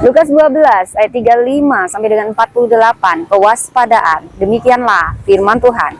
Lukas 12 ayat 35 sampai dengan 48, kewaspadaan. Demikianlah firman Tuhan.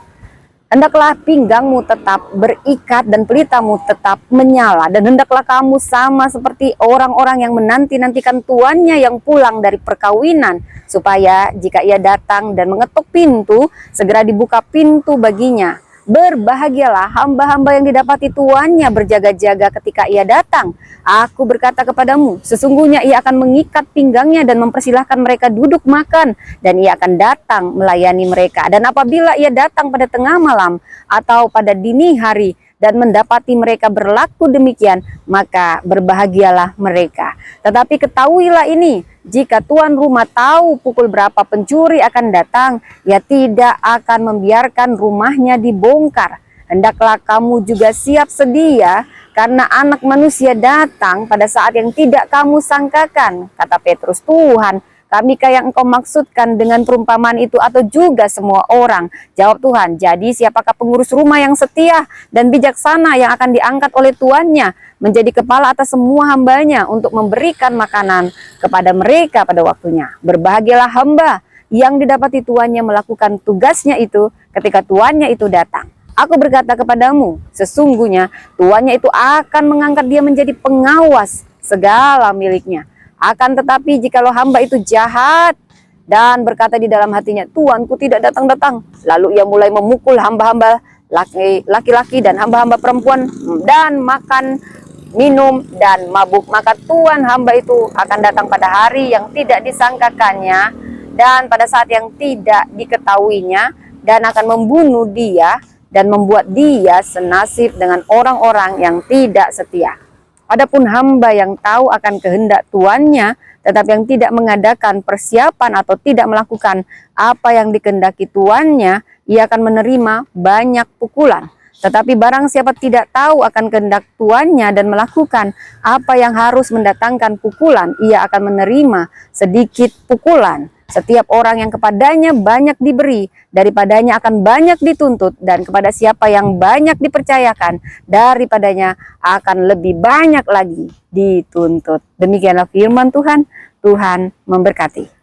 Hendaklah pinggangmu tetap berikat dan pelitamu tetap menyala, dan hendaklah kamu sama seperti orang-orang yang menanti-nantikan tuannya yang pulang dari perkawinan, supaya jika ia datang dan mengetuk pintu, segera dibuka pintu baginya. Berbahagialah hamba-hamba yang didapati tuannya berjaga-jaga ketika ia datang. Aku berkata kepadamu, sesungguhnya ia akan mengikat pinggangnya dan mempersilahkan mereka duduk makan, dan ia akan datang melayani mereka. Dan apabila ia datang pada tengah malam atau pada dini hari dan mendapati mereka berlaku demikian, maka berbahagialah mereka. Tetapi ketahuilah ini, jika tuan rumah tahu pukul berapa pencuri akan datang, ia tidak akan membiarkan rumahnya dibongkar. Hendaklah kamu juga siap sedia, karena Anak Manusia datang pada saat yang tidak kamu sangkakan. Kata Petrus, Tuhan, kamikah yang engkau maksudkan dengan perumpamaan itu, atau juga semua orang? Jawab Tuhan, jadi siapakah pengurus rumah yang setia dan bijaksana yang akan diangkat oleh tuannya menjadi kepala atas semua hambanya untuk memberikan makanan kepada mereka pada waktunya? Berbahagialah hamba yang didapati tuannya melakukan tugasnya itu ketika tuannya itu datang. Aku berkata kepadamu, sesungguhnya tuannya itu akan mengangkat dia menjadi pengawas segala miliknya. Akan tetapi jikalau hamba itu jahat dan berkata di dalam hatinya, tuanku tidak datang-datang, lalu ia mulai memukul hamba-hamba laki-laki dan hamba-hamba perempuan dan makan, minum, dan mabuk, maka tuan hamba itu akan datang pada hari yang tidak disangkakannya dan pada saat yang tidak diketahuinya, dan akan membunuh dia dan membuat dia senasib dengan orang-orang yang tidak setia. Adapun hamba yang tahu akan kehendak tuannya, tetapi yang tidak mengadakan persiapan atau tidak melakukan apa yang dikehendaki tuannya, ia akan menerima banyak pukulan. Tetapi barang siapa tidak tahu akan kehendak tuannya dan melakukan apa yang harus mendatangkan pukulan, ia akan menerima sedikit pukulan. Setiap orang yang kepadanya banyak diberi, daripadanya akan banyak dituntut, dan kepada siapa yang banyak dipercayakan, daripadanya akan lebih banyak lagi dituntut. Demikianlah firman Tuhan. Tuhan memberkati.